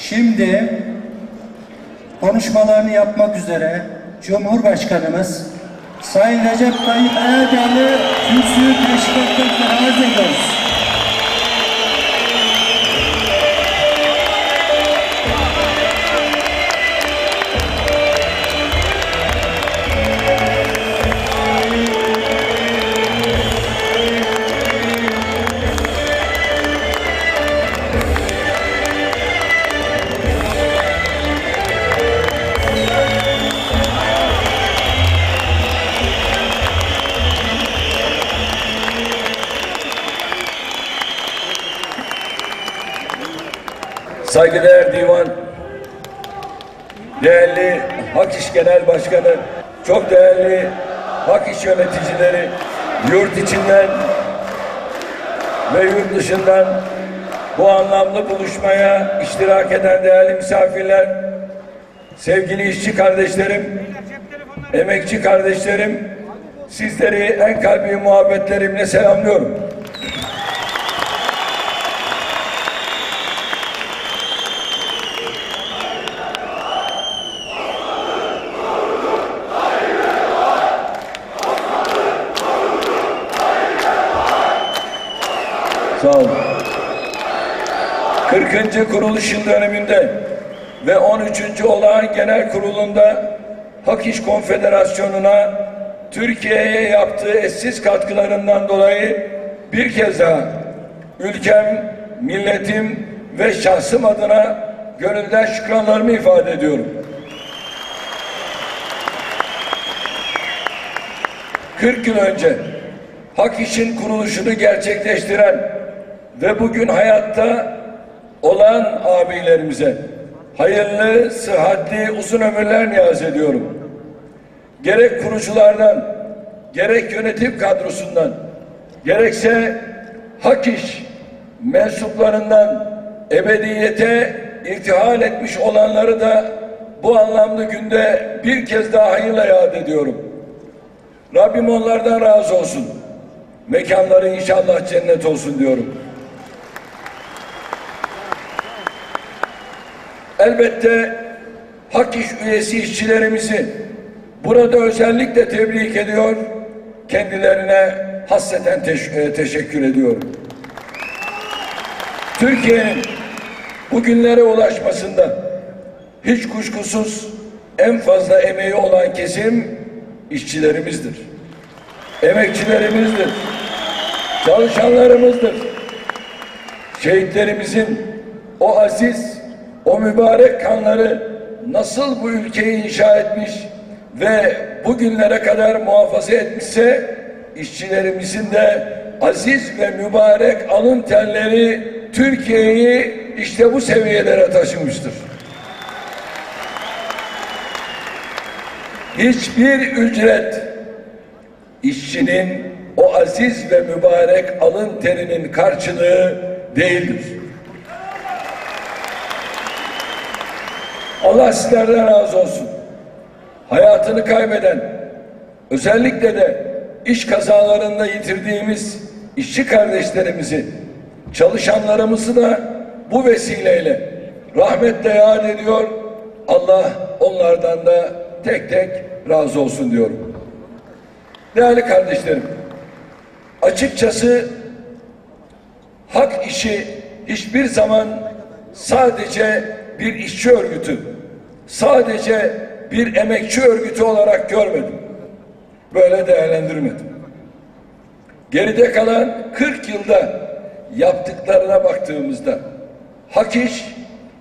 Şimdi konuşmalarını yapmak üzere Cumhurbaşkanımız Sayın Recep Tayyip Erdoğan'ı kürsüyü teşkil etmekle arz ediyoruz. Saygıdeğer Divan, değerli Hak İş Genel Başkanı, çok değerli Hak İş yöneticileri, yurt içinden ve yurt dışından bu anlamlı buluşmaya iştirak eden değerli misafirler, sevgili işçi kardeşlerim, emekçi kardeşlerim, sizleri en kalbi muhabbetlerimle selamlıyorum. Sağ olun. 40. kuruluş yıl dönümünde ve 13. olağan genel kurulunda Hak İş Konfederasyonu'na Türkiye'ye yaptığı eşsiz katkılarından dolayı bir kez daha ülkem, milletim ve şahsım adına gönülden şükranlarımı ifade ediyorum. 40 yıl önce Hak İş'in kuruluşunu gerçekleştiren ve bugün hayatta olan abilerimize hayırlı, sıhhatli, uzun ömürler niyaz ediyorum. Gerek kuruculardan, gerek yönetim kadrosundan, gerekse Hak İş mensuplarından ebediyete irtihal etmiş olanları da bu anlamlı günde bir kez daha hayırla yad ediyorum. Rabbim onlardan razı olsun. Mekanları inşallah cennet olsun diyorum. Elbette Hak İş üyesi işçilerimizi burada özellikle tebrik ediyor, kendilerine hasreten teşekkür ediyorum. Türkiye'nin bugünlere ulaşmasında hiç kuşkusuz en fazla emeği olan kesim işçilerimizdir. Emekçilerimizdir. Çalışanlarımızdır. Şehitlerimizin o aziz, o mübarek kanları nasıl bu ülkeyi inşa etmiş ve bugünlere kadar muhafaza etmişse, işçilerimizin de aziz ve mübarek alın terleri Türkiye'yi işte bu seviyelere taşımıştır. Hiçbir ücret işçinin o aziz ve mübarek alın terinin karşılığı değildir. Allah sizlerden razı olsun. Hayatını kaybeden, özellikle de iş kazalarında yitirdiğimiz işçi kardeşlerimizi, çalışanlarımızı da bu vesileyle rahmetle yad ediyor. Allah onlardan da tek tek razı olsun diyorum. Değerli kardeşlerim, açıkçası hak işi hiçbir zaman sadece bir işçi örgütü, sadece bir emekçi örgütü olarak görmedim. Böyle değerlendirmedim. Geride kalan 40 yılda yaptıklarına baktığımızda hak iş,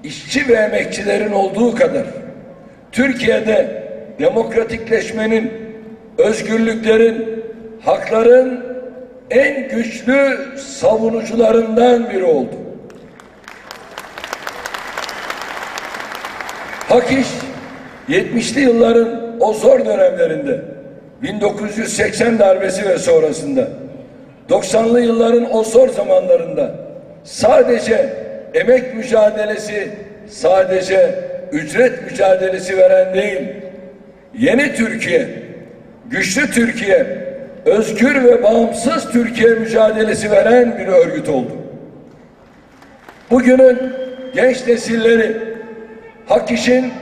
işçi ve emekçilerin olduğu kadar Türkiye'de demokratikleşmenin, özgürlüklerin, hakların en güçlü savunucularından biri oldu. Hak iş 70'li yılların o zor dönemlerinde, 1980 darbesi ve sonrasında, 90'lı yılların o zor zamanlarında sadece emek mücadelesi, sadece ücret mücadelesi veren değil, yeni Türkiye, güçlü Türkiye, özgür ve bağımsız Türkiye mücadelesi veren bir örgüt oldu. Bugünün genç nesilleri hak işin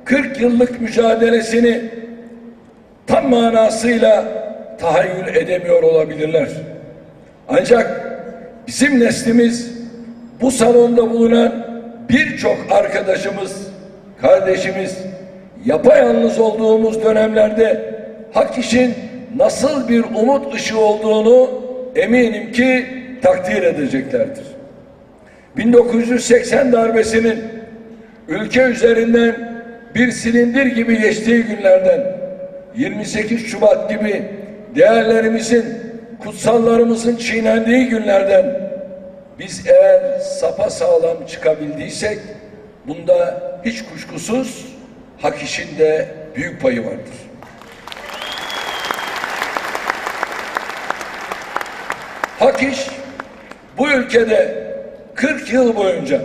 40 yıllık mücadelesini tam manasıyla tahayyül edemiyor olabilirler. Ancak bizim neslimiz, bu salonda bulunan birçok arkadaşımız, kardeşimiz, yapayalnız olduğumuz dönemlerde hak işin nasıl bir umut ışığı olduğunu eminim ki takdir edeceklerdir. 1980 darbesinin ülke üzerinden bir silindir gibi geçtiği günlerden, 28 Şubat gibi değerlerimizin, kutsallarımızın çiğnendiği günlerden biz eğer sapasağlam çıkabildiysek, bunda hiç kuşkusuz hak işin de büyük payı vardır. Hak iş bu ülkede 40 yıl boyunca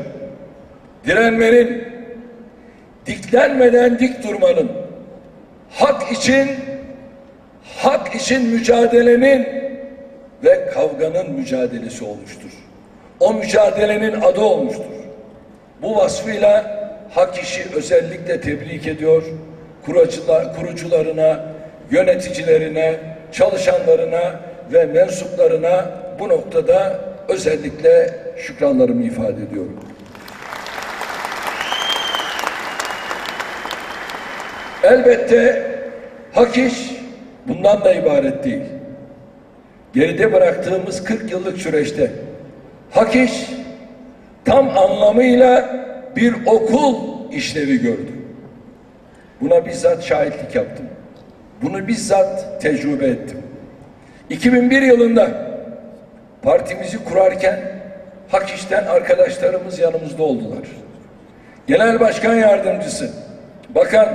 direnmenin, diklenmeden dik durmanın, hak için mücadelenin ve kavganın mücadelesi olmuştur. O mücadelenin adı olmuştur. Bu vasfıyla hak işi özellikle tebrik ediyor, kurucularına, yöneticilerine, çalışanlarına ve mensuplarına bu noktada özellikle şükranlarımı ifade ediyorum. Elbette hak iş bundan da ibaret değil. Geride bıraktığımız 40 yıllık süreçte hak iş tam anlamıyla bir okul işlevi gördü. Buna bizzat şahitlik yaptım. Bunu bizzat tecrübe ettim. 2001 yılında partimizi kurarken hak işten arkadaşlarımız yanımızda oldular. Genel başkan yardımcısı, bakan,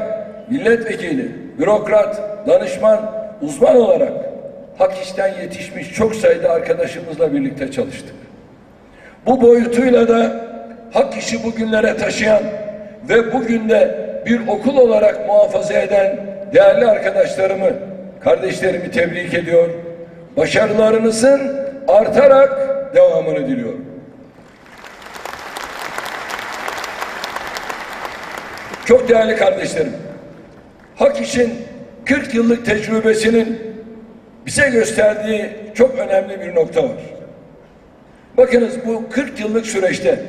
milletvekili, bürokrat, danışman, uzman olarak hak işten yetişmiş çok sayıda arkadaşımızla birlikte çalıştık. Bu boyutuyla da hak işi bugünlere taşıyan ve bugün de bir okul olarak muhafaza eden değerli arkadaşlarımı, kardeşlerimi tebrik ediyor. Başarılarınızın artarak devamını diliyorum. Çok değerli kardeşlerim, hak işin 40 yıllık tecrübesinin bize gösterdiği çok önemli bir nokta var. Bakınız, bu 40 yıllık süreçte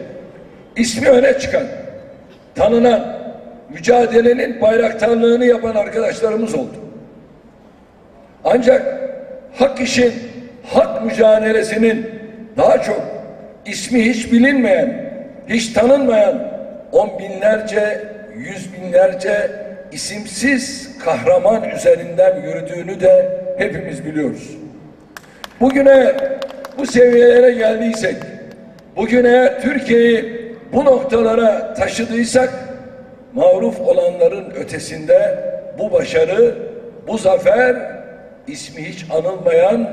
ismi öne çıkan, tanınan, mücadelenin bayraktarlığını yapan arkadaşlarımız oldu. Ancak hak işin, hak mücadelesinin daha çok ismi hiç bilinmeyen, hiç tanınmayan on binlerce, yüz binlerce isimsiz kahraman üzerinden yürüdüğünü de hepimiz biliyoruz. Bugüne bu seviyelere geldiysek, bugün eğer Türkiye'yi bu noktalara taşıdıysak, mağruf olanların ötesinde bu başarı, bu zafer, ismi hiç anılmayan,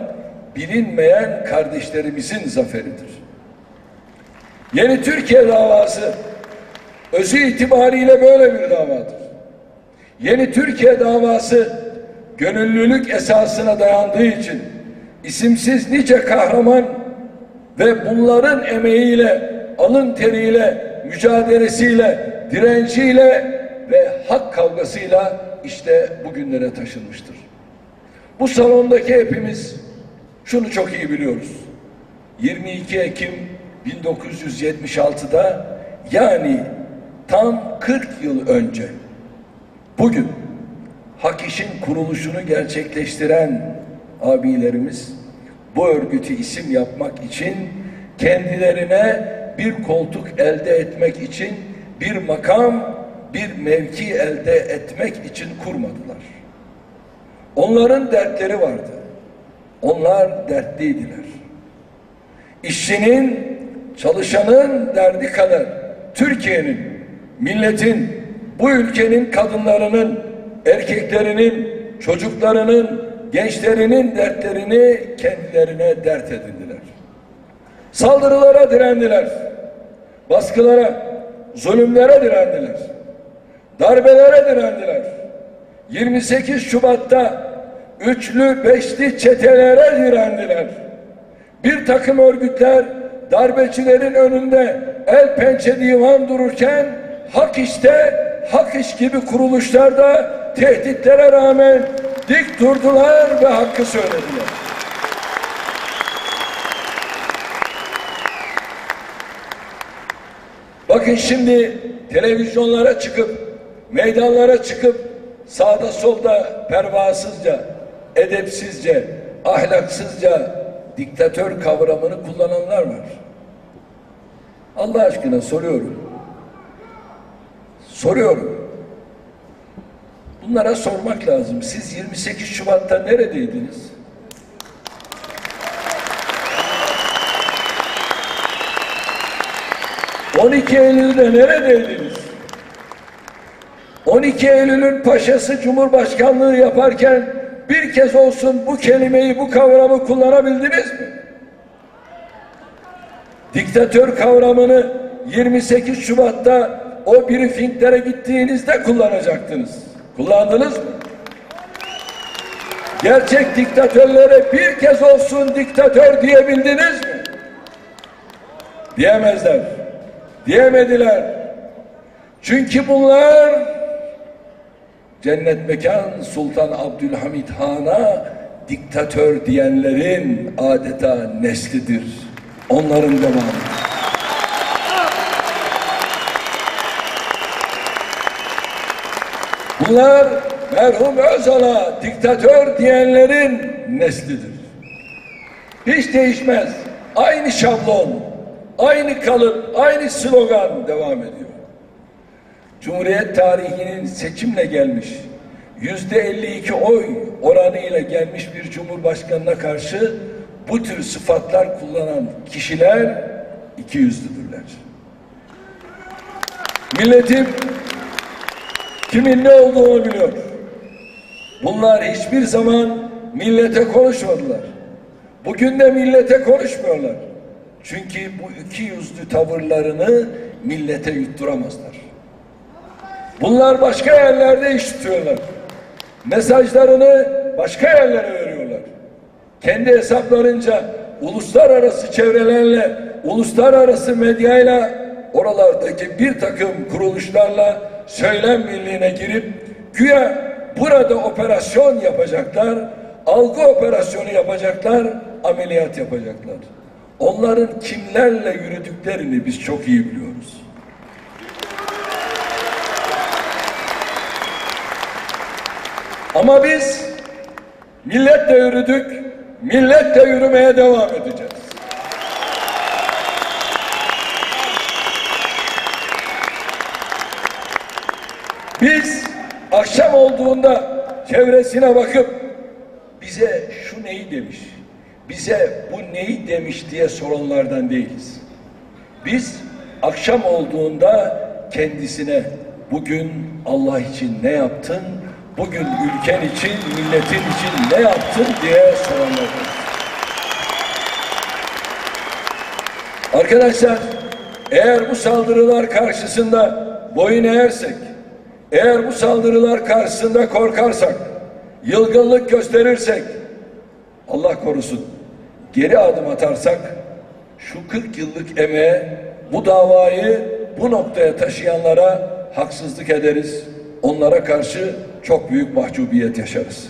bilinmeyen kardeşlerimizin zaferidir. Yeni Türkiye davası özü itibariyle böyle bir davadır. Yeni Türkiye davası gönüllülük esasına dayandığı için isimsiz nice kahraman ve bunların emeğiyle, alın teriyle mücadelesiyle, direnciyle ve hak kavgasıyla işte bugünlere taşınmıştır. Bu salondaki hepimiz şunu çok iyi biliyoruz. 22 Ekim 1976'da, yani tam 40 yıl önce bugün Hak İş'in kuruluşunu gerçekleştiren abilerimiz bu örgütü isim yapmak için, kendilerine bir koltuk elde etmek için, bir makam, bir mevki elde etmek için kurmadılar. Onların dertleri vardı. Onlar dertliydiler. İşçinin, çalışanın derdi kadar Türkiye'nin, milletin, bu ülkenin kadınlarının, erkeklerinin, çocuklarının, gençlerinin dertlerini kendilerine dert edindiler. Saldırılara direndiler. Baskılara, zulümlere direndiler. Darbelere direndiler. 28 Şubat'ta üçlü, beşli çetelere direndiler. Bir takım örgütler darbecilerin önünde el pençe divan dururken, Hak İş'te, Hak İş gibi kuruluşlarda tehditlere rağmen dik durdular ve hakkı söylediler. Bakın şimdi televizyonlara çıkıp, meydanlara çıkıp, sağda solda pervasızca, edepsizce, ahlaksızca diktatör kavramını kullananlar var. Allah aşkına soruyorum. Bunlara sormak lazım. Siz 28 Şubat'ta neredeydiniz? ...12 Eylül'de neredeydiniz? 12 Eylül'ün paşası Cumhurbaşkanlığı yaparken bir kez olsun bu kelimeyi, bu kavramı kullanabildiniz mi? Diktatör kavramını 28 Şubat'ta o briefinglere gittiğinizde kullanacaktınız. Kullandınız mı? Gerçek diktatörlere bir kez olsun diktatör diyebildiniz mi? Diyemezler. Diyemediler. Çünkü bunlar cennet mekan Sultan Abdülhamit Han'a diktatör diyenlerin adeta neslidir. Onların devamı. Bunlar merhum Özal'a diktatör diyenlerin neslidir. Hiç değişmez. Aynı şablon, aynı kalıp, aynı slogan devam ediyor. Cumhuriyet tarihinin seçimle gelmiş, %52 oy oranıyla gelmiş bir cumhurbaşkanına karşı bu tür sıfatlar kullanan kişiler ikiyüzlüdürler. Milletim kimin ne olduğunu biliyor. Bunlar hiçbir zaman millete konuşmadılar. Bugün de millete konuşmuyorlar. Çünkü bu ikiyüzlü tavırlarını millete yutturamazlar. Bunlar başka yerlerde iş tutuyorlar. Mesajlarını başka yerlere veriyorlar. Kendi hesaplarınca uluslararası çevrelerle, uluslararası medyayla, oralardaki bir takım kuruluşlarla söylem birliğine girip güya burada operasyon yapacaklar, algı operasyonu yapacaklar, ameliyat yapacaklar. Onların kimlerle yürüdüklerini biz çok iyi biliyoruz. Ama biz milletle yürüdük, milletle yürümeye devam edeceğiz. Biz akşam olduğunda çevresine bakıp bize şu neyi demiş, bize bu neyi demiş diye soranlardan değiliz. Biz akşam olduğunda kendisine bugün Allah için ne yaptın, bugün ülken için, milletin için ne yaptın diye soranlardan. Arkadaşlar, eğer bu saldırılar karşısında boyun eğersek, eğer bu saldırılar karşısında korkarsak, yılgınlık gösterirsek, Allah korusun, geri adım atarsak, şu 40 yıllık emeğe, bu davayı bu noktaya taşıyanlara haksızlık ederiz. Onlara karşı çok büyük mahcubiyet yaşarız.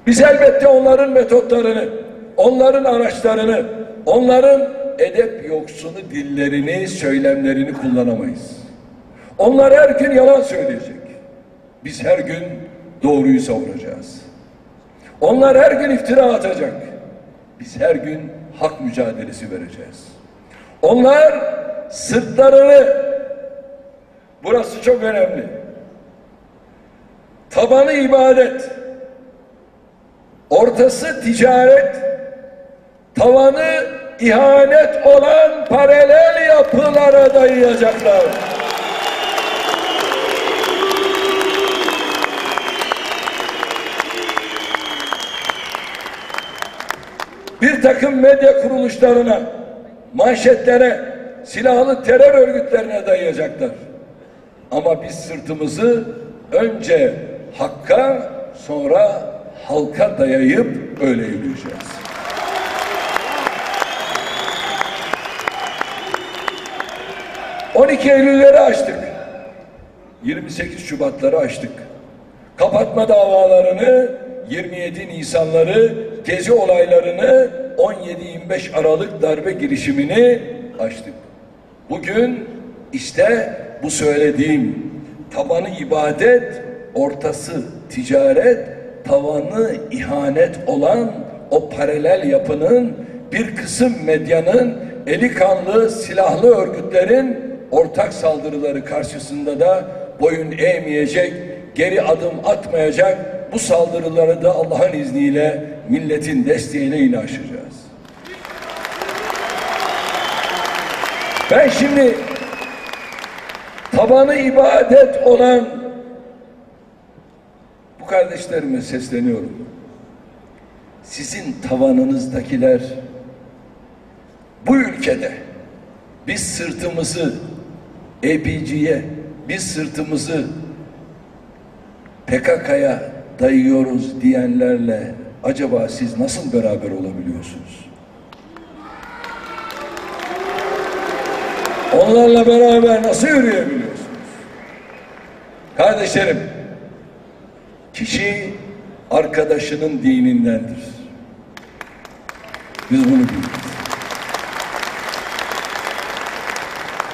Biz elbette onların metotlarını, onların araçlarını, onların edep yoksunu dillerini, söylemlerini kullanamayız. Onlar her gün yalan söyleyecek. Biz her gün doğruyu savunacağız. Onlar her gün iftira atacak. Biz her gün hak mücadelesi vereceğiz. Onlar sırtlarını, burası çok önemli, tabanı ibadet, ortası ticaret, tavanı ihanet olan paralel yapılara dayayacaklar. Bir takım medya kuruluşlarına, manşetlere, silahlı terör örgütlerine dayayacaklar. Ama biz sırtımızı önce hakka, sonra halka dayayıp öyle yürüyeceğiz. ...12 Eylül'leri açtık. 28 Şubat'ları açtık. Kapatma davalarını, 27 Nisan'ları, gezi olaylarını, 17-25 Aralık darbe girişimini açtık. Bugün işte bu söylediğim tabanı ibadet, ortası ticaret, tavanı ihanet olan o paralel yapının, bir kısım medyanın, eli kanlı silahlı örgütlerin ortak saldırıları karşısında da boyun eğmeyecek, geri adım atmayacak, bu saldırıları da Allah'ın izniyle milletin desteğiyle yine aşacağız. Ben şimdi tabanı ibadet olan bu kardeşlerime sesleniyorum. Sizin tavanınızdakiler bu ülkede biz sırtımızı EPC'ye, biz sırtımızı PKK'ya dayıyoruz diyenlerle acaba siz nasıl beraber olabiliyorsunuz? Onlarla beraber nasıl yürüyebiliyorsunuz? Kardeşlerim, kişi arkadaşının dinindendir. Biz bunu biliyoruz.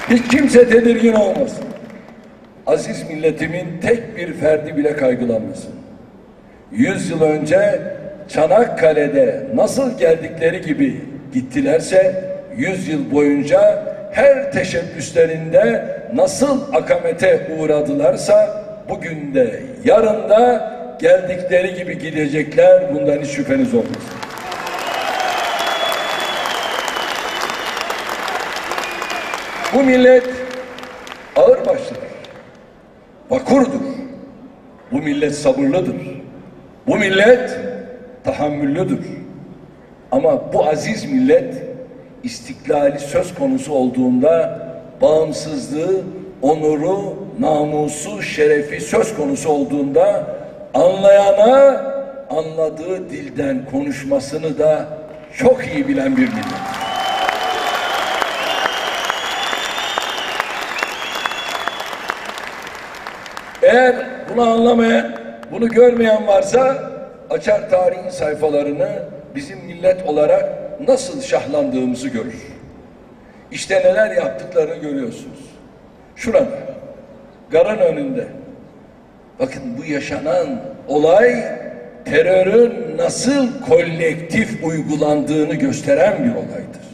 Hiç kimse tedirgin olmasın. Aziz milletimin tek bir ferdi bile kaygılanmasın. 100 yıl önce Çanakkale'de nasıl geldikleri gibi gittilerse 100 yıl boyunca her teşebbüslerinde nasıl akamete uğradılarsa bugün de yarın da geldikleri gibi gidecekler. Bundan hiç şüpheniz olmasın. Bu millet ağırbaşlıdır, vakurdur. Bu millet sabırlıdır. Bu millet tahammüllüdür. Ama bu aziz millet istiklali söz konusu olduğunda bağımsızlığı, onuru, namusu, şerefi söz konusu olduğunda anlayana anladığı dilden konuşmasını da çok iyi bilen bir millet. Eğer bunu anlamayan, bunu görmeyen varsa açar tarihin sayfalarını, bizim millet olarak nasıl şahlandığımızı görür. İşte neler yaptıklarını görüyorsunuz. Şurada, garın önünde. Bakın bu yaşanan olay terörün nasıl kolektif uygulandığını gösteren bir olaydır.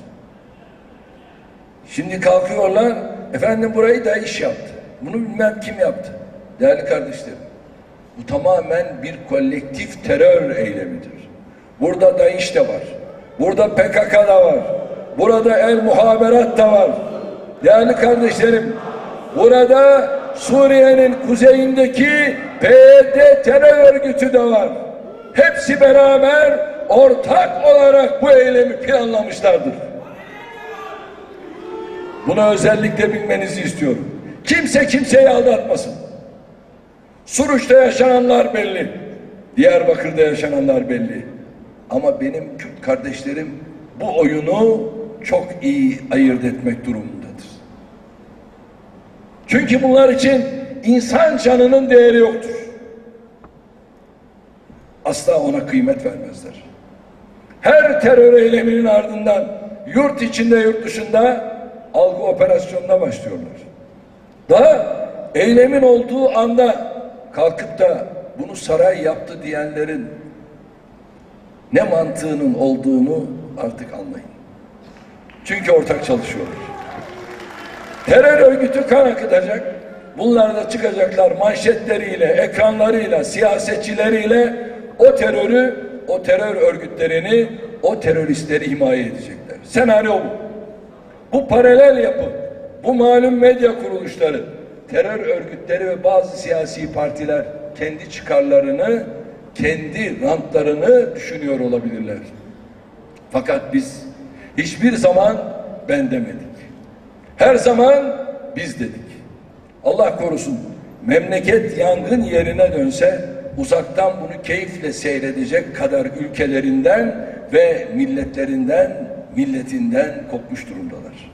Şimdi kalkıyorlar, efendim burayı da iş yaptı. Bunu bilmem kim yaptı. Değerli kardeşlerim, bu tamamen bir kolektif terör eylemidir. Burada DAEŞ de var. Burada PKK da var. Burada El Muhaberat da var. Değerli kardeşlerim, burada Suriye'nin kuzeyindeki PYD terör örgütü de var. Hepsi beraber ortak olarak bu eylemi planlamışlardır. Bunu özellikle bilmenizi istiyorum. Kimse kimseyi aldatmasın. Suruç'ta yaşananlar belli. Diyarbakır'da yaşananlar belli. Ama benim Kürt kardeşlerim bu oyunu çok iyi ayırt etmek durumundadır. Çünkü bunlar için insan canının değeri yoktur. Asla ona kıymet vermezler. Her terör eyleminin ardından yurt içinde yurt dışında algı operasyonuna başlıyorlar. Daha eylemin olduğu anda kalkıp da bunu saray yaptı diyenlerin ne mantığının olduğunu artık anlayın. Çünkü ortak çalışıyorlar. Terör örgütü kan akıtacak. Bunlar da çıkacaklar manşetleriyle, ekranlarıyla, siyasetçileriyle o terörü, o terör örgütlerini, o teröristleri himaye edecekler. Senaryo bu. Bu paralel yapı, bu malum medya kuruluşları, terör örgütleri ve bazı siyasi partiler kendi çıkarlarını, kendi rantlarını düşünüyor olabilirler. Fakat biz hiçbir zaman ben demedik. Her zaman biz dedik. Allah korusun memleket yangın yerine dönse uzaktan bunu keyifle seyredecek kadar ülkelerinden ve milletinden kopmuş durumdalar.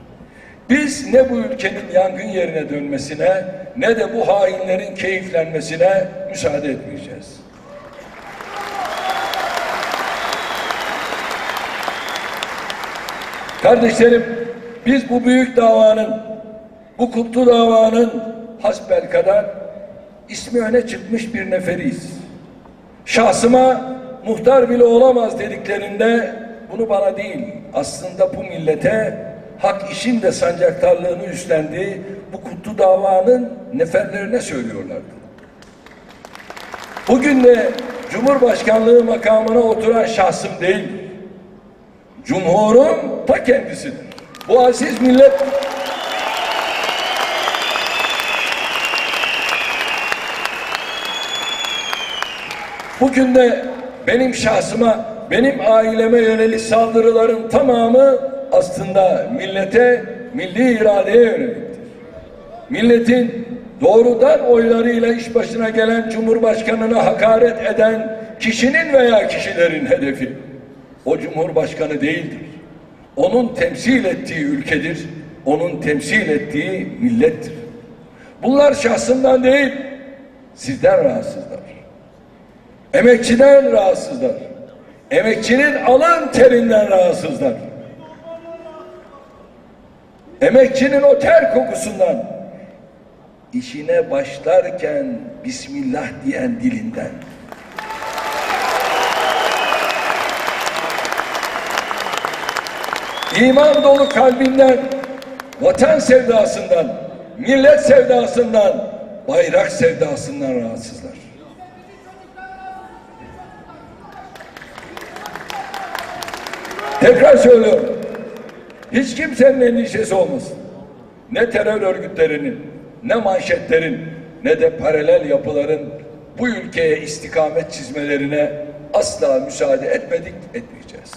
Biz ne bu ülkenin yangın yerine dönmesine ne de bu hainlerin keyiflenmesine müsaade etmeyeceğiz. Kardeşlerim, biz bu büyük davanın, bu kutlu davanın hasbelkader ismi öne çıkmış bir neferiyiz. Şahsıma muhtar bile olamaz dediklerinde bunu bana değil, aslında bu millete hak işin de sancaktarlığını üstlendiği bu kutlu davanın neferlerine söylüyorlardı. Bugün de Cumhurbaşkanlığı makamına oturan şahsım değil, Cumhur'un ta kendisidir. Bu aziz millet bugün de benim şahsıma, benim aileme yönelik saldırıların tamamı aslında millete, milli iradeye yöneliktir. Milletin doğrudan oylarıyla iş başına gelen Cumhurbaşkanına hakaret eden kişinin veya kişilerin hedefi o Cumhurbaşkanı değildir. Onun temsil ettiği ülkedir, onun temsil ettiği millettir. Bunlar şahsından değil, sizden rahatsızlar. Emekçiden rahatsızlar. Emekçinin alın terinden rahatsızlar. Emekçinin o ter kokusundan, işine başlarken Bismillah diyen dilinden. İman dolu kalbinden, vatan sevdasından, millet sevdasından, bayrak sevdasından rahatsızlar. Tekrar söylüyorum. Hiç kimsenin endişesi olmasın. Ne terör örgütlerinin, ne manşetlerin, ne de paralel yapıların bu ülkeye istikamet çizmelerine asla müsaade etmedik, etmeyeceğiz.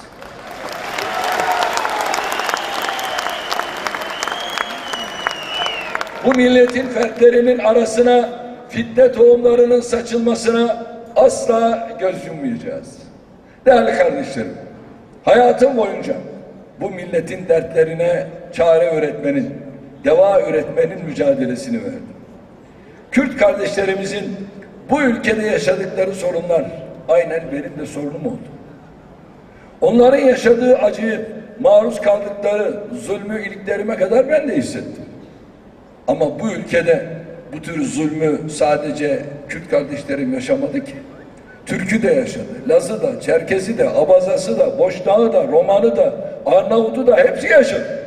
Bu milletin fertlerinin arasına fitne tohumlarının saçılmasına asla göz yummayacağız. Değerli kardeşlerim, hayatım boyunca bu milletin dertlerine çare üretmenin, deva üretmenin mücadelesini verdim. Kürt kardeşlerimizin bu ülkede yaşadıkları sorunlar aynen benim de sorunum oldu. Onların yaşadığı acıyı, maruz kaldıkları zulmü iliklerime kadar ben de hissettim. Ama bu ülkede bu tür zulmü sadece Kürt kardeşlerim yaşamadı ki. Türk'ü de yaşadı, Laz'ı da, Çerkez'i de, Abazası da, Boşnak'ı da, Roman'ı da, Arnavut'u da hepsi yaşadı.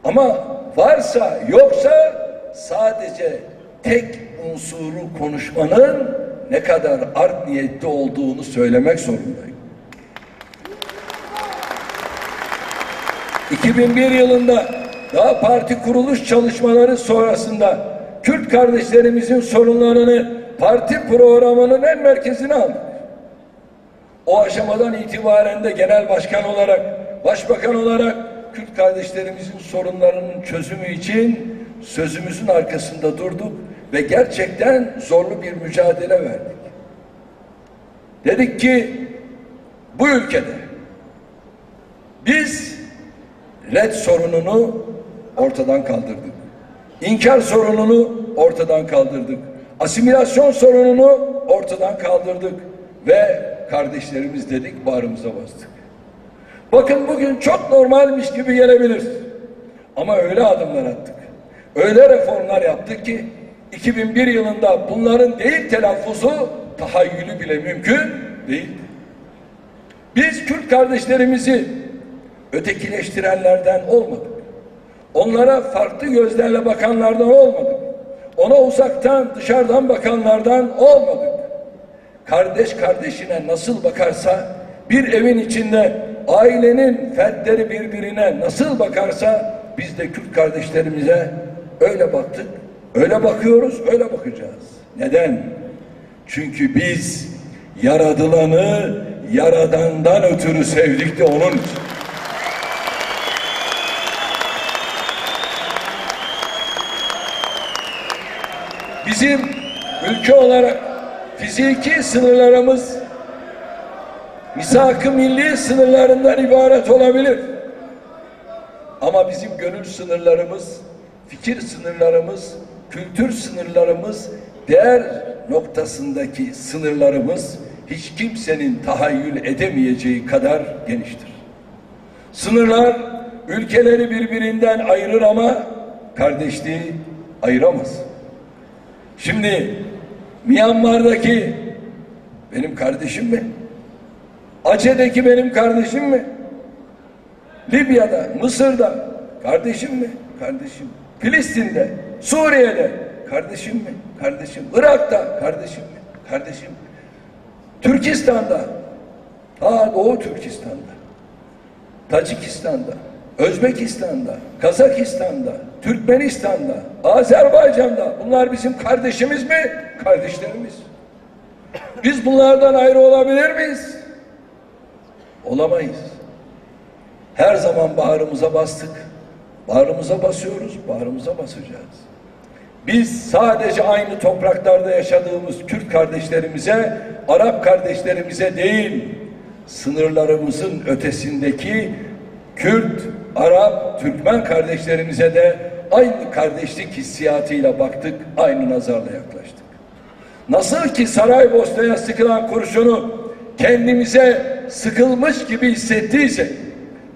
Ama varsa yoksa sadece tek unsuru konuşmanın ne kadar art niyetli olduğunu söylemek zorundayım. 2001 yılında daha parti kuruluş çalışmaları sonrasında Kürt kardeşlerimizin sorunlarını parti programının en merkezine aldık. O aşamadan itibaren de genel başkan olarak, başbakan olarak Kürt kardeşlerimizin sorunlarının çözümü için sözümüzün arkasında durduk ve gerçekten zorlu bir mücadele verdik. Dedik ki bu ülkede biz red sorununu ortadan kaldırdık. İnkar sorununu ortadan kaldırdık. Asimilasyon sorununu ortadan kaldırdık. Ve kardeşlerimiz dedik, bağrımıza bastık. Bakın bugün çok normalmiş gibi gelebilir. Ama öyle adımlar attık. Öyle reformlar yaptık ki 2001 yılında bunların değil telaffuzu tahayyülü bile mümkün değil. Biz Kürt kardeşlerimizi ötekileştirenlerden olmadık. Onlara farklı gözlerle bakanlardan olmadık. Ona uzaktan, dışarıdan bakanlardan olmadık. Kardeş kardeşine nasıl bakarsa, bir evin içinde ailenin fertleri birbirine nasıl bakarsa, biz de Kürt kardeşlerimize öyle baktık, öyle bakıyoruz, öyle bakacağız. Neden? Çünkü biz yaradılanı yaradandan ötürü sevdik de onun için. Bizim ülke olarak fiziki sınırlarımız misak-ı milli sınırlarından ibaret olabilir. Ama bizim gönül sınırlarımız, fikir sınırlarımız, kültür sınırlarımız, değer noktasındaki sınırlarımız hiç kimsenin tahayyül edemeyeceği kadar geniştir. Sınırlar ülkeleri birbirinden ayırır ama kardeşliği ayıramaz. Şimdi Myanmar'daki benim kardeşim mi? Aceh'deki benim kardeşim mi? Libya'da, Mısır'da kardeşim mi? Kardeşim. Filistin'de, Suriye'de kardeşim mi? Kardeşim. Irak'ta kardeşim mi? Kardeşim. Türkistan'da, Doğu Türkistan'da, Tacikistan'da, Özbekistan'da, Kazakistan'da, Türkmenistan'da, Azerbaycan'da bunlar bizim kardeşimiz mi? Kardeşlerimiz. Biz bunlardan ayrı olabilir miyiz? Olamayız. Her zaman bağrımıza bastık. Bağrımıza basıyoruz, bağrımıza basacağız. Biz sadece aynı topraklarda yaşadığımız Kürt kardeşlerimize, Arap kardeşlerimize değil, sınırlarımızın ötesindeki Kürt, Arap, Türkmen kardeşlerimize de aynı kardeşlik hissiyatıyla baktık, aynı nazarla yaklaştık. Nasıl ki Saraybosna'ya sıkılan kurşunu kendimize sıkılmış gibi hissettiysek,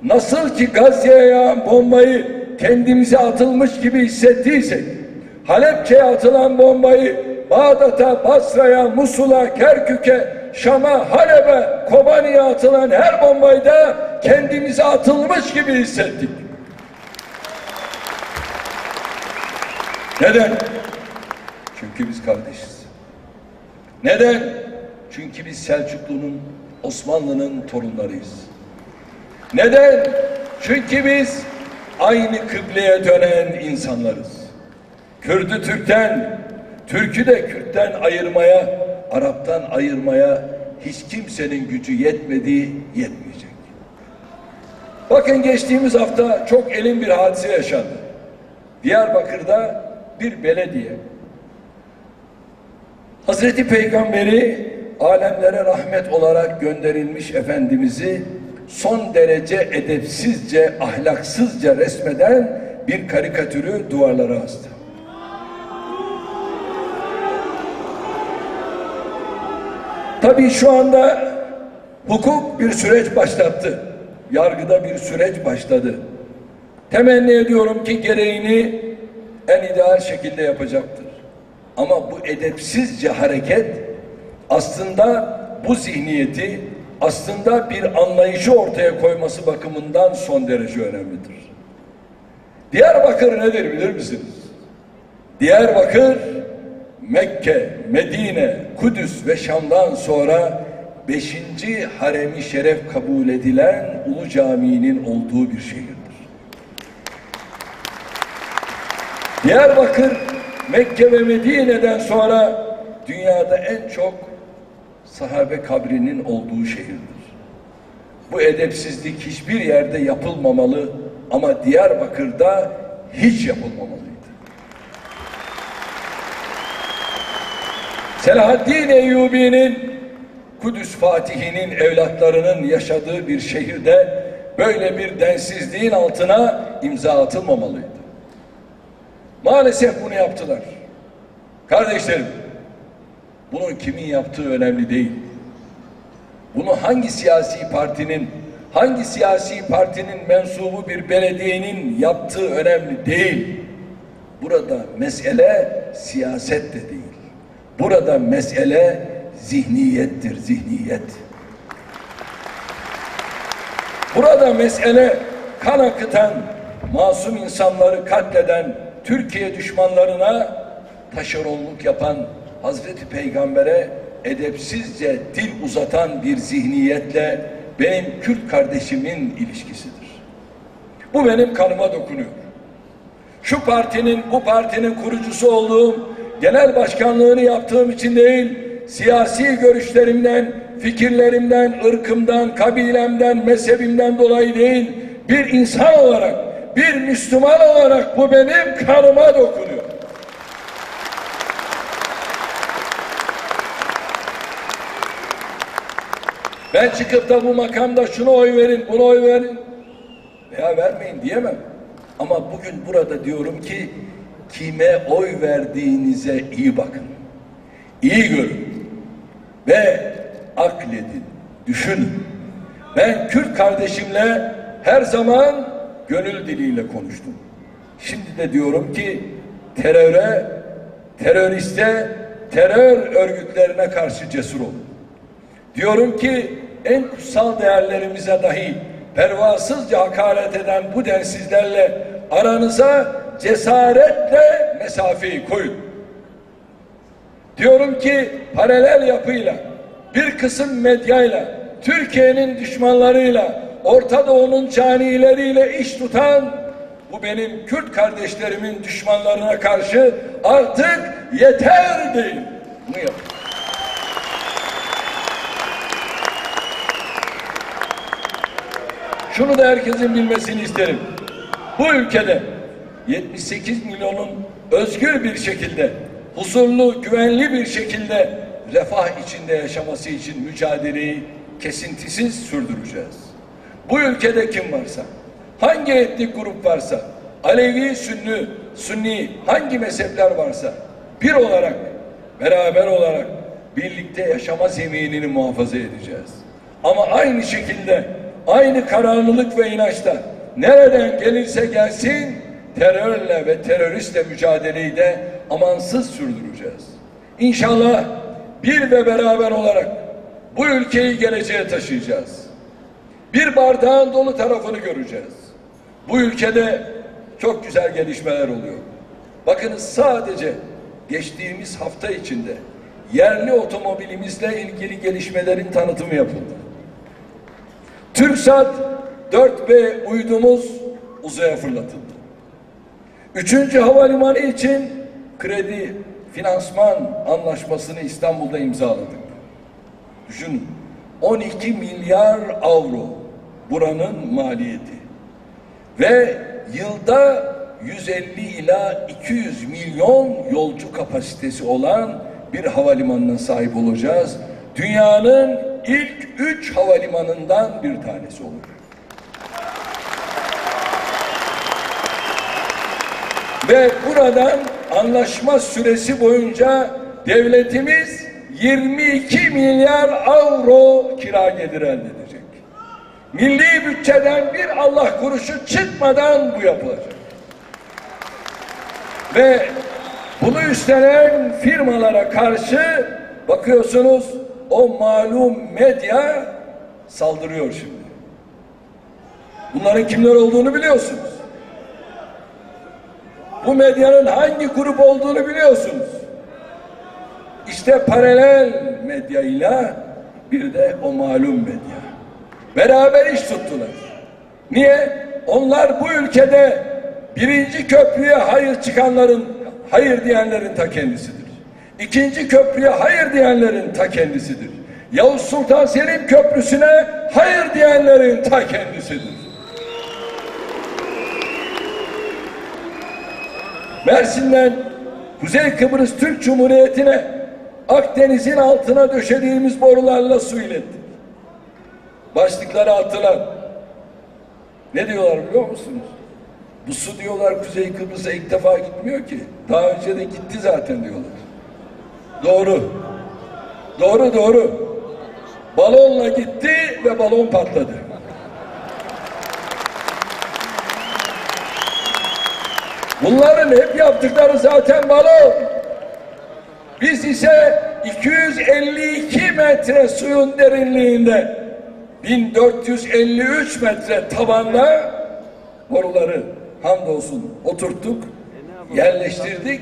nasıl ki Gazze'ye yağan bombayı kendimize atılmış gibi hissettiysek, Halepçe'ye atılan bombayı Bağdat'a, Basra'ya, Musul'a, Kerkük'e, Şam'a, Halep'e, Kobani'ye atılan her bombayı da kendimize atılmış gibi hissettik. Neden? Çünkü biz kardeşiz. Neden? Çünkü biz Selçuklu'nun, Osmanlı'nın torunlarıyız. Neden? Çünkü biz aynı kıbleye dönen insanlarız. Kürt'ü Türk'ten, Türk'ü de Kürt'ten ayırmaya, Arap'tan ayırmaya hiç kimsenin gücü yetmeyecek. Bakın geçtiğimiz hafta çok elin bir hadise yaşandı. Diyarbakır'da bir belediye Hazreti Peygamber'i alemlere rahmet olarak gönderilmiş Efendimiz'i son derece edepsizce, ahlaksızca resmeden bir karikatürü duvarlara astı. Tabii şu anda hukuk bir süreç başlattı. Yargıda bir süreç başladı. Temenni ediyorum ki gereğini en ideal şekilde yapacaktır. Ama bu edepsizce hareket aslında bu zihniyeti, aslında bir anlayışı ortaya koyması bakımından son derece önemlidir. Diyarbakır nedir bilir misiniz? Diyarbakır, Mekke, Medine, Kudüs ve Şam'dan sonra 5. harem-i şeref kabul edilen Ulu Camii'nin olduğu bir şehirdir. Diyarbakır, Mekke ve Medine'den sonra dünyada en çok sahabe kabrinin olduğu şehirdir. Bu edepsizlik hiçbir yerde yapılmamalı ama Diyarbakır'da hiç yapılmamalıydı. Selahaddin Eyyubi'nin, Kudüs Fatih'inin evlatlarının yaşadığı bir şehirde böyle bir densizliğin altına imza atılmamalıydı. Maalesef bunu yaptılar. Kardeşlerim, bunun kimin yaptığı önemli değil. Bunu hangi siyasi partinin mensubu bir belediyenin yaptığı önemli değil. Burada mesele siyaset de değil. Burada mesele zihniyettir, zihniyet. Burada mesele kan akıtan, masum insanları katleden, Türkiye düşmanlarına taşeronluk yapan, Hazreti Peygamber'e edepsizce dil uzatan bir zihniyetle benim Kürt kardeşimin ilişkisidir. Bu benim kanıma dokunuyor. Bu partinin kurucusu olduğum, genel başkanlığını yaptığım için değil, siyasi görüşlerimden, fikirlerimden, ırkımdan, kabilemden, mezhebimden dolayı değil, bir insan olarak, bir Müslüman olarak bu benim kanıma dokunuyor. Ben çıkıp da bu makamda şuna oy verin, buna oy verin veya vermeyin diyemem. Ama bugün burada diyorum ki kime oy verdiğinize iyi bakın. İyi görün ve akledin, düşünün. Ben Kürt kardeşimle her zaman gönül diliyle konuştum. Şimdi de diyorum ki teröre, teröriste, terör örgütlerine karşı cesur olun. Diyorum ki en kutsal değerlerimize dahi pervasızca hakaret eden bu densizlerle aranıza cesaretle mesafeyi koyun. Diyorum ki paralel yapıyla, bir kısım medyayla, Türkiye'nin düşmanlarıyla, Orta Doğu'nun canileriyle iş tutan bu benim Kürt kardeşlerimin düşmanlarına karşı artık yeter deyin. Bunu yapın. Şunu da herkesin bilmesini isterim. Bu ülkede 78 milyonun özgür bir şekilde, huzurlu, güvenli bir şekilde refah içinde yaşaması için mücadeleyi kesintisiz sürdüreceğiz. Bu ülkede kim varsa, hangi etnik grup varsa, Alevi, Sünni, hangi mezhepler varsa bir olarak, beraber olarak birlikte yaşama zeminini muhafaza edeceğiz. Ama aynı şekilde, aynı kararlılık ve inançla nereden gelirse gelsin terörle ve teröristle mücadeleyi de amansız sürdüreceğiz. İnşallah bir ve beraber olarak bu ülkeyi geleceğe taşıyacağız. Bir bardağın dolu tarafını göreceğiz. Bu ülkede çok güzel gelişmeler oluyor. Bakınız sadece geçtiğimiz hafta içinde yerli otomobilimizle ilgili gelişmelerin tanıtımı yapıldı. TürkSat 4B uydumuz uzaya fırlatıldı. 3. havalimanı için kredi finansman anlaşmasını İstanbul'da imzaladık. Düşünün, 12 milyar avro buranın maliyeti ve yılda 150 ila 200 milyon yolcu kapasitesi olan bir havalimanına sahip olacağız. Dünyanın ilk 3 havalimanından bir tanesi olur. Ve buradan anlaşma süresi boyunca devletimiz 22 milyar avro kira geliri elde edecek. Milli bütçeden bir Allah kuruşu çıkmadan bu yapılacak. Ve bunu üstlenen firmalara karşı bakıyorsunuz o malum medya saldırıyor şimdi. Bunların kimler olduğunu biliyorsunuz. Bu medyanın hangi grup olduğunu biliyorsunuz. İşte paralel medyayla bir de o malum medya. Beraber iş tuttular. Niye? Onlar bu ülkede birinci köprüye hayır diyenlerin ta kendisidir. İkinci köprüye hayır diyenlerin ta kendisidir. Yavuz Sultan Selim Köprüsü'ne hayır diyenlerin ta kendisidir. Mersin'den Kuzey Kıbrıs Türk Cumhuriyeti'ne Akdeniz'in altına döşediğimiz borularla su ilettik. Başlıkları attılar. Ne diyorlar biliyor musunuz? Bu su diyorlar Kuzey Kıbrıs'a ilk defa gitmiyor ki. Daha önce de gitti zaten diyorlar. Doğru. Doğru doğru. Balonla gitti ve balon patladı. Bunların hep yaptıkları zaten balon. Biz ise 252 metre suyun derinliğinde 1453 metre tabanda boruları hamdolsun oturttuk, yerleştirdik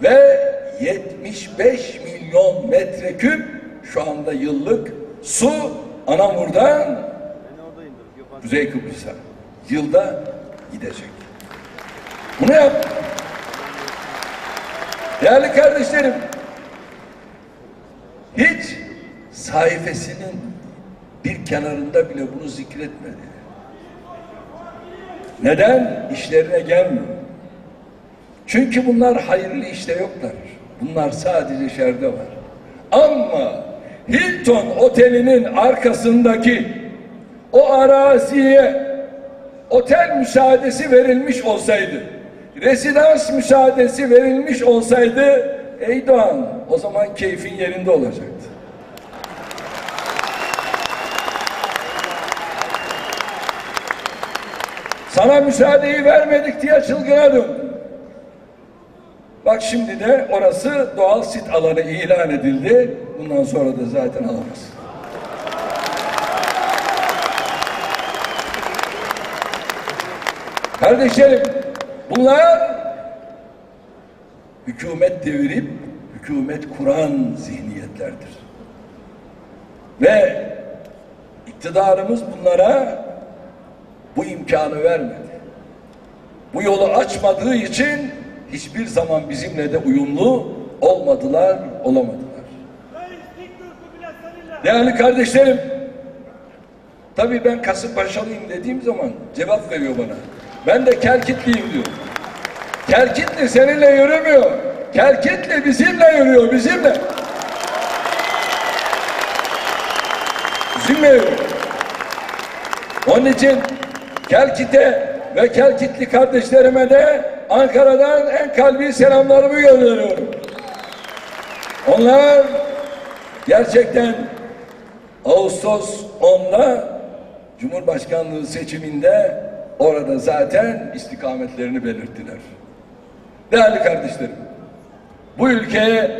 ve 75 milyon metreküp şu anda yıllık su Anamur'dan Kuzey Kıbrıs'a yılda gidecek. Bunu yap. Değerli kardeşlerim, hiç sayfasının bir kenarında bile bunu zikretmedi. Neden? İşlerine gelmiyor. Çünkü bunlar hayırlı işte yoklar. Bunlar sadece şerde var. Ama Hilton Oteli'nin arkasındaki o araziye otel müsaadesi verilmiş olsaydı, rezidans müsaadesi verilmiş olsaydı, ey Doğan, o zaman keyfin yerinde olacaktı. Sana müsaadeyi vermedik diye çılgına döndün. Bak şimdi de orası doğal sit alanı ilan edildi. Bundan sonra da zaten alamaz. Kardeşlerim, bunlar hükümet devirip hükümet kuran zihniyetlerdir. Ve iktidarımız bunlara bu imkanı vermedi. Bu yolu açmadığı için hiçbir zaman bizimle de uyumlu olmadılar, olamadılar. Değerli kardeşlerim, tabii ben Kasımpaşalıyım dediğim zaman cevap veriyor bana. Ben de Kelkitliyim diyor. Kelkitli seninle yürümüyor. Kelkitli bizimle yürüyor, bizimle. Bizimle yürüyor. Onun için Kelkit'e ve Kelkitli kardeşlerime de Ankara'dan en kalbi selamlarımı gönderiyorum. Onlar gerçekten Ağustos 10'da Cumhurbaşkanlığı seçiminde orada zaten istikametlerini belirttiler. Değerli kardeşlerim, bu ülkeye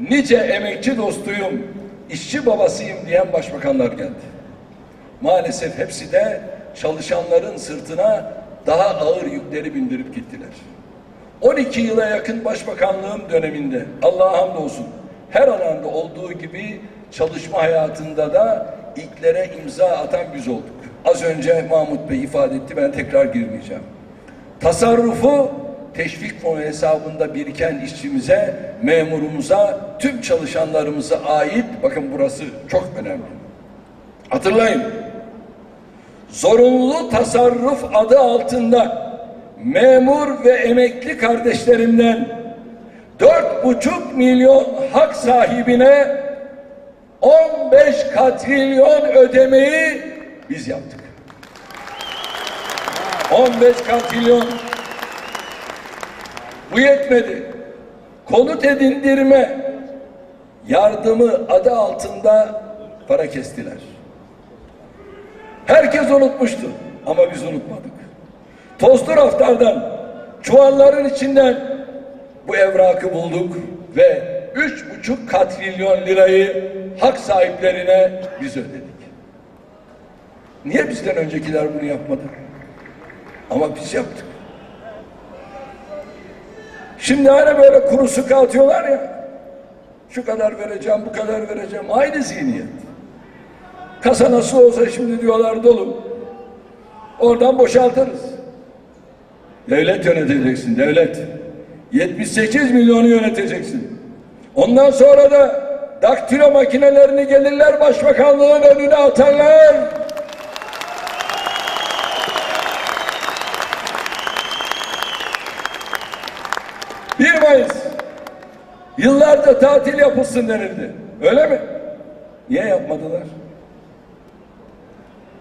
nice emekçi dostuyum, işçi babasıyım diyen başbakanlar geldi. Maalesef hepsi de çalışanların sırtına daha ağır yükleri bindirip gittiler. 12 yıla yakın başbakanlığım döneminde Allah'a hamdolsun her alanda olduğu gibi çalışma hayatında da ilklere imza atan biz olduk. Az önce Mahmut Bey ifade etti, ben tekrar girmeyeceğim. Tasarrufu teşvik fonu hesabında biriken işçimize, memurumuza, tüm çalışanlarımıza ait, bakın burası çok önemli. Hatırlayın, zorunlu tasarruf adı altında memur ve emekli kardeşlerimden 4,5 milyon hak sahibine 15 katrilyon ödemeyi biz yaptık. 15 katrilyon. Bu yetmedi. Konut edindirme yardımı adı altında para kestiler. Herkes unutmuştu ama biz unutmadık. Tozlu raflardan, çuvalların içinden bu evrakı bulduk ve 3,5 katrilyon lirayı hak sahiplerine biz ödedik. Niye bizden öncekiler bunu yapmadı? Ama biz yaptık. Şimdi hani böyle kuru sıkı atıyorlar ya, şu kadar vereceğim, bu kadar vereceğim, aynı zihniyet. Kasa nasıl olsa şimdi diyorlar dolu. Oradan boşaltırız. Devlet yöneteceksin, devlet. 78 milyonu yöneteceksin. Ondan sonra da daktilo makinelerini gelirler başbakanlığın önüne atarlar. Bir Mayıs yıllarca tatil yapılsın denildi. Öyle mi? Niye yapmadılar?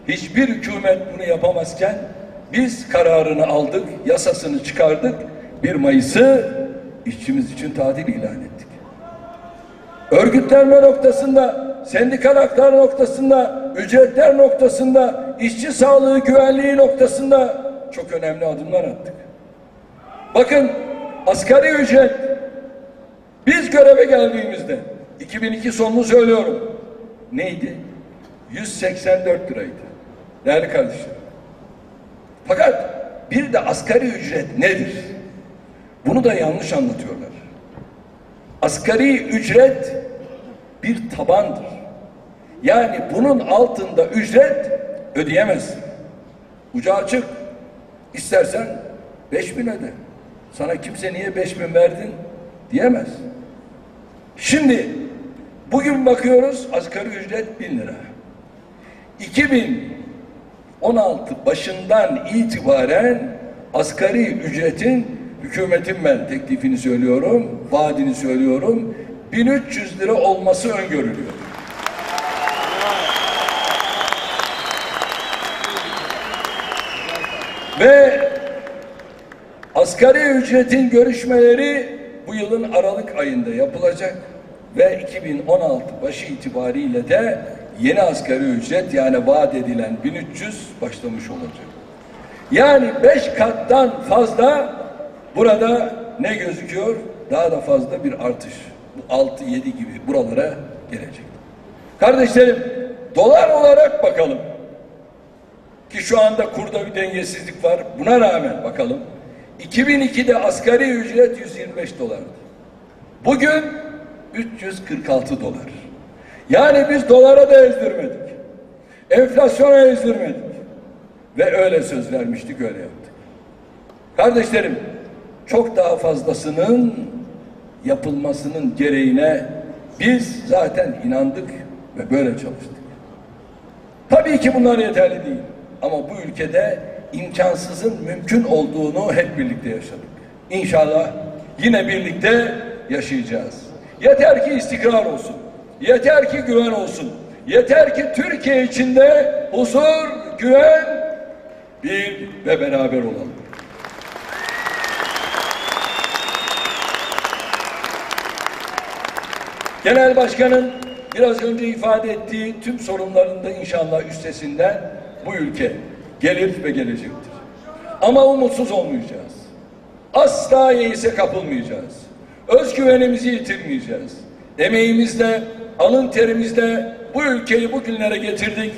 Hiçbir hükümet bunu yapamazken biz kararını aldık, yasasını çıkardık. 1 Mayıs'ı işçimiz için tatil ilan ettik. Örgütlenme noktasında, sendikal haklar noktasında, ücretler noktasında, işçi sağlığı güvenliği noktasında çok önemli adımlar attık. Bakın, asgari ücret biz göreve geldiğimizde 2002 sonunu söylüyorum. Neydi? 184 liraydı. Değerli kardeşlerim. Fakat bir de asgari ücret nedir? Bunu da yanlış anlatıyorlar. Asgari ücret bir tabandır. Yani bunun altında ücret ödeyemezsin. Ucu açık. İstersen 5.000 öde. Sana kimse niye 5.000 verdin diyemez. Şimdi bugün bakıyoruz asgari ücret 1.000 lira. 2016 başından itibaren asgari ücretin hükümetin ben teklifini söylüyorum, vaadini söylüyorum, 1.300 lira olması öngörülüyor. Ve asgari ücretin görüşmeleri bu yılın Aralık ayında yapılacak ve 2016 başı itibariyle de yeni asgari ücret yani vaat edilen 1300 başlamış olacak. Yani 5 kattan fazla burada ne gözüküyor? Daha da fazla bir artış. Bu 6-7 gibi buralara gelecek. Kardeşlerim, dolar olarak bakalım. Ki şu anda kurda bir dengesizlik var. Buna rağmen bakalım. 2002'de asgari ücret 125 dolardı. Bugün 346 dolar. Yani biz dolara da ezdirmedik. Enflasyona ezdirmedik. Ve öyle söz vermiştik, öyle yaptık. Kardeşlerim, çok daha fazlasının yapılmasının gereğine biz zaten inandık ve böyle çalıştık. Tabii ki bunlar yeterli değil. Ama bu ülkede imkansızın mümkün olduğunu hep birlikte yaşadık. İnşallah yine birlikte yaşayacağız. Yeter ki istikrar olsun. Yeter ki güven olsun. Yeter ki Türkiye içinde huzur, güven, bir ve beraber olalım. Genel Başkan'ın biraz önce ifade ettiği tüm sorunların da inşallah üstesinden bu ülke gelir ve gelecektir. Ama umutsuz olmayacağız. Asla yeise kapılmayacağız. Özgüvenimizi yitirmeyeceğiz. Emeğimizle, alın terimizle bu ülkeyi bugünlere getirdik.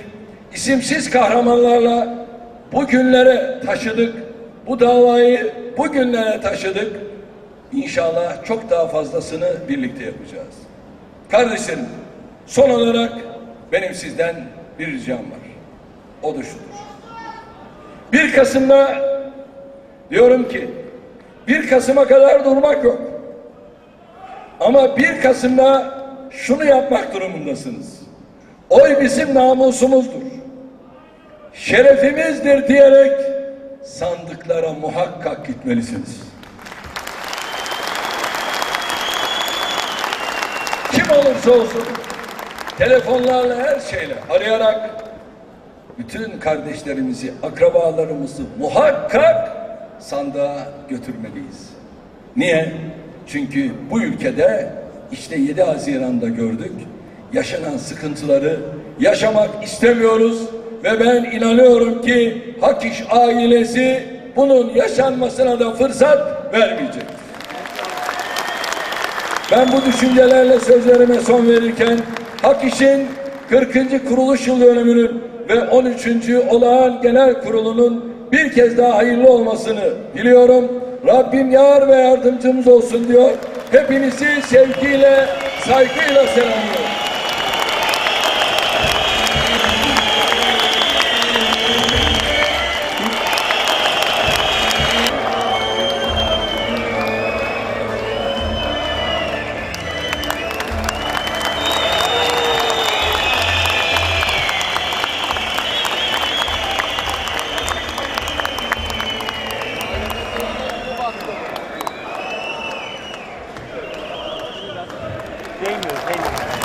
İsimsiz kahramanlarla bugünlere taşıdık. Bu davayı bugünlere taşıdık. İnşallah çok daha fazlasını birlikte yapacağız. Kardeşlerim, son olarak benim sizden bir ricam var. O da şudur. 1 Kasım'da diyorum ki 1 Kasım'a kadar durmak yok. Ama 1 Kasım'da şunu yapmak durumundasınız. Oy bizim namusumuzdur. Şerefimizdir diyerek sandıklara muhakkak gitmelisiniz. Kim olursa olsun telefonlarla her şeyle arayarak bütün kardeşlerimizi, akrabalarımızı muhakkak sandığa götürmeliyiz. Niye? Çünkü bu ülkede işte 7 Haziran'da gördük. Yaşanan sıkıntıları yaşamak istemiyoruz ve ben inanıyorum ki Hak İş ailesi bunun yaşanmasına da fırsat vermeyecek. Ben bu düşüncelerle sözlerime son verirken Hak İş'in 40. kuruluş yıl dönümünün ve 13. olağan genel kurulunun bir kez daha hayırlı olmasını diliyorum. Rabbim yar ve yardımcımız olsun diyor. Hepinizi sevgiyle, saygıyla selamlıyorum. Değmiyor.